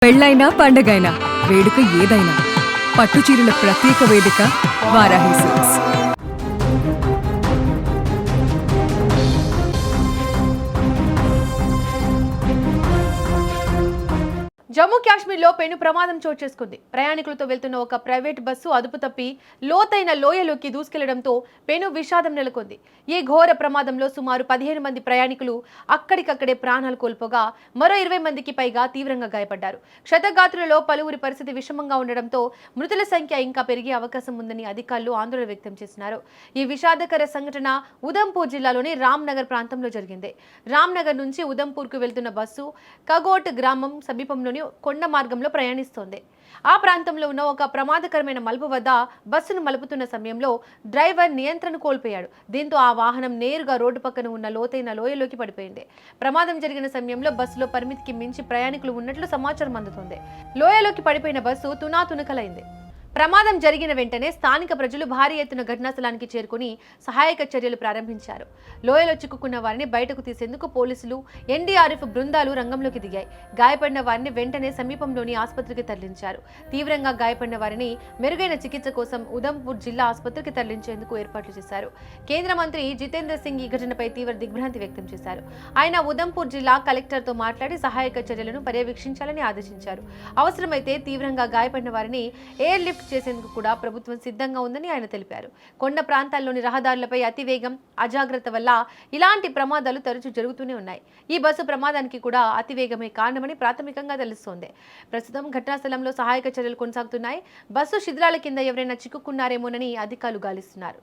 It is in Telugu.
పెళ్ళైనా పండగైనా వేడుక ఏదైనా పట్టుచీరల ప్రత్యేక వేదిక వారాహి సిల్క్స్. జమ్మూ కాశ్మీర్లో పెను ప్రమాదం చోటు చేసుకుంది. ప్రయాణికులతో వెళ్తున్న ఒక ప్రైవేట్ బస్సు అదుపు తప్పి లోతైన లోయలోకి దూసుకెళ్లడంతో పెను విషాదం నెలకొంది. ఈ ఘోర ప్రమాదంలో సుమారు 15 మంది ప్రయాణికులు అక్కడికక్కడే ప్రాణాలు కోల్పోగా మరో 20 మందికి పైగా తీవ్రంగా గాయపడ్డారు. క్షతగాత్రులలో పలువురి పరిస్థితి విషమంగా ఉండడంతో మృతుల సంఖ్య ఇంకా పెరిగే అవకాశం ఉందని అధికారులు ఆందోళన వ్యక్తం చేస్తున్నారు. ఈ విషాదకర సంఘటన ఉదంపూర్ జిల్లాలోని రామ్నగర్ ప్రాంతంలో జరిగింది. రామ్నగర్ నుంచి ఉదంపూర్కు వెళ్తున్న బస్సు కగోట్ గ్రామం సమీపంలోని కొండ మార్గంలో ప్రయాణిస్తోంది. ఆ ప్రాంతంలో ఉన్న ఒక ప్రమాదకరమైన మలుపు వద్ద బస్సును మలుపుతున్న సమయంలో డ్రైవర్ నియంత్రణ కోల్పోయాడు. దీంతో ఆ వాహనం నేరుగా రోడ్డు పక్కన ఉన్న లోతైన లోయలోకి పడిపోయింది. ప్రమాదం జరిగిన సమయంలో బస్సులో పరిమితికి మించి ప్రయాణికులు ఉన్నట్లు సమాచారం అందుతోంది. లోయలోకి పడిపోయిన బస్సు తునాతునకలైంది. ప్రమాదం జరిగిన వెంటనే స్థానిక ప్రజలు భారీ ఎత్తున ఘటనా స్థలానికి చేరుకుని సహాయక చర్యలు ప్రారంభించారు. లోయలో చిక్కుకున్న వారిని బయటకు తీసేందుకు పోలీసులు, ఎన్డీఆర్ఎఫ్ బృందాలు రంగంలోకి దిగాయి. గాయపడిన వారిని వెంటనే సమీపంలోని ఆసుపత్రికి తరలించారు. తీవ్రంగా గాయపడిన వారిని మెరుగైన చికిత్స కోసం ఉదంపూర్ జిల్లా ఆసుపత్రికి తరలించేందుకు ఏర్పాట్లు చేశారు. కేంద్ర మంత్రి జితేంద్ర సింగ్ ఈ ఘటనపై తీవ్ర దిగ్భ్రాంతి వ్యక్తం చేశారు. ఆయన ఉదంపూర్ జిల్లా కలెక్టర్తో మాట్లాడి సహాయక చర్యలను పర్యవేక్షించాలని ఆదేశించారు. అవసరమైతే తీవ్రంగా గాయపడిన వారిని ఎయిర్ లిఫ్ట్ చేసేందుకు కూడా ప్రభుత్వం సిద్ధంగా ఉందని ఆయన తెలిపారు. కొండ ప్రాంతాల్లోని రహదారులపై అతివేగం, అజాగ్రత్త వల్ల ఇలాంటి ప్రమాదాలు తరచూ జరుగుతూనే ఉన్నాయి. ఈ బస్సు ప్రమాదానికి కూడా అతివేగమే కారణమని ప్రాథమికంగా తెలుస్తోంది. ప్రస్తుతం ఘటనా స్థలంలో సహాయక చర్యలు కొనసాగుతున్నాయి. బస్సు శిథిలాల కింద ఎవరైనా చిక్కుకున్నారేమోనని అధికారులు గాలిస్తున్నారు.